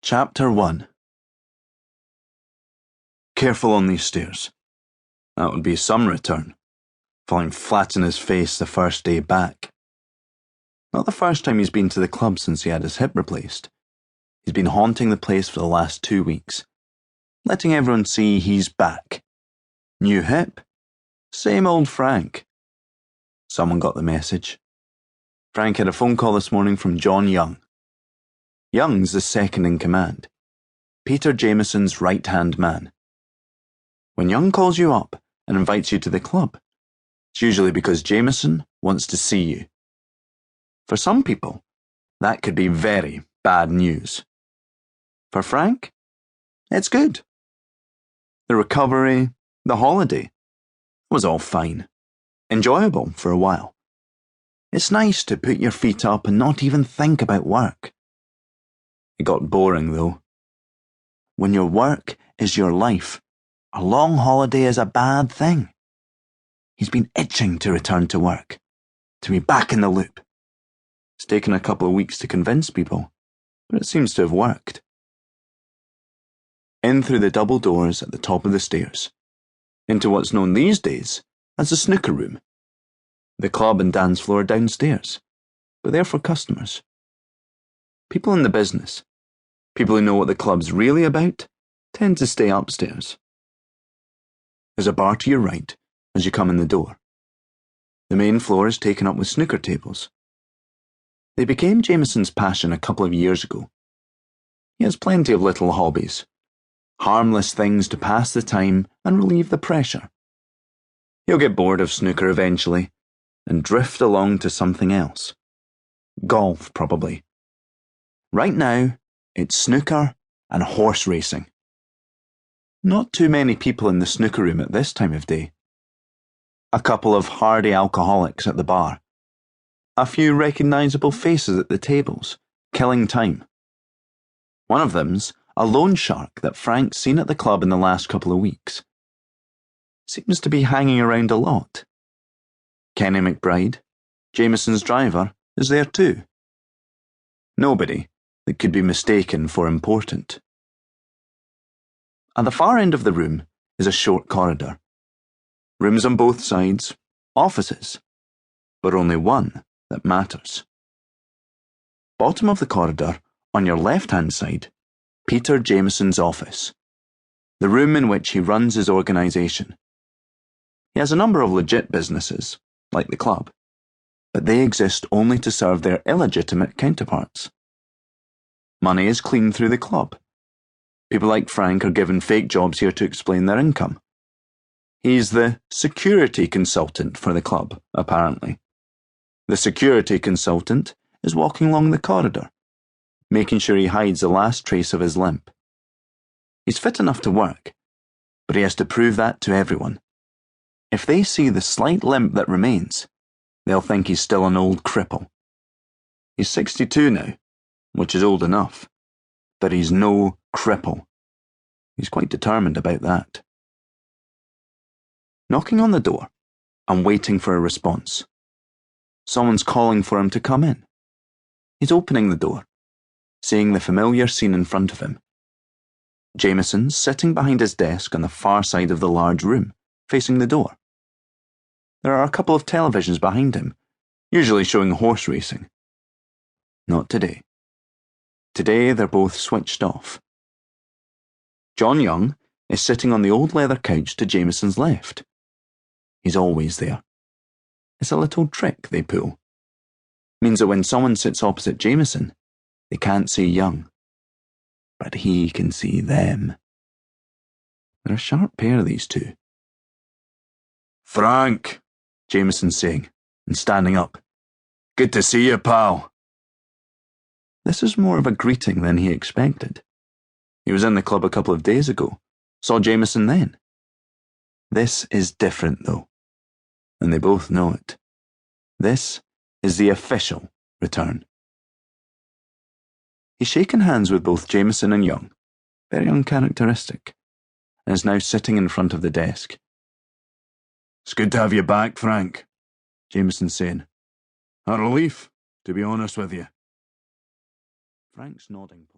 Chapter 1. Careful on these stairs. That would be some return, falling flat on his face the first day back. Not the first time he's been to the club since he had his hip replaced. He's been haunting the place for the last 2 weeks, letting everyone see he's back. New hip? Same old Frank. Someone got the message. Frank had a phone call this morning from John Young. Young's the second in command, Peter Jameson's right-hand man. When Young calls you up and invites you to the club, it's usually because Jameson wants to see you. For some people, that could be very bad news. For Frank, it's good. The recovery, the holiday, was all fine. Enjoyable for a while. It's nice to put your feet up and not even think about work. It got boring, though. When your work is your life, a long holiday is a bad thing. He's been itching to return to work, to be back in the loop. It's taken a couple of weeks to convince people, but it seems to have worked. In through the double doors at the top of the stairs, into what's known these days as the snooker room. The club and dance floor are downstairs, but they're for customers. People in the business, people who know what the club's really about, tend to stay upstairs. There's a bar to your right as you come in the door. The main floor is taken up with snooker tables. They became Jameson's passion a couple of years ago. He has plenty of little hobbies, harmless things to pass the time and relieve the pressure. He'll get bored of snooker eventually and drift along to something else. Golf, probably. Right now, it's snooker and horse racing. Not too many people in the snooker room at this time of day. A couple of hardy alcoholics at the bar. A few recognisable faces at the tables, killing time. One of them's a loan shark that Frank's seen at the club in the last couple of weeks. Seems to be hanging around a lot. Kenny McBride, Jameson's driver, is there too. Nobody that could be mistaken for important. At the far end of the room is a short corridor. Rooms on both sides, offices, but only one that matters. Bottom of the corridor, on your left-hand side, Peter Jameson's office, the room in which he runs his organisation. He has a number of legit businesses, like the club, but they exist only to serve their illegitimate counterparts. Money is cleaned through the club. People like Frank are given fake jobs here to explain their income. He's the security consultant for the club, apparently. The security consultant is walking along the corridor, making sure he hides the last trace of his limp. He's fit enough to work, but he has to prove that to everyone. If they see the slight limp that remains, they'll think he's still an old cripple. He's 62 now, which is old enough, but he's no cripple. He's quite determined about that. Knocking on the door and waiting for a response. Someone's calling for him to come in. He's opening the door, seeing the familiar scene in front of him. Jameson's sitting behind his desk on the far side of the large room, facing the door. There are a couple of televisions behind him, usually showing horse racing. Not today. Today they're both switched off. John Young is sitting on the old leather couch to Jameson's left. He's always there. It's a little trick they pull. Means that when someone sits opposite Jameson, they can't see Young. But he can see them. They're a sharp pair, these two. "Frank," Jameson's saying, and standing up. "Good to see you, pal." This is more of a greeting than he expected. He was in the club a couple of days ago, saw Jameson then. This is different, though, and they both know it. This is the official return. He's shaken hands with both Jameson and Young, very uncharacteristic, and is now sitting in front of the desk. "It's good to have you back, Frank," Jameson's saying. "A relief, to be honest with you." Frank's nodding.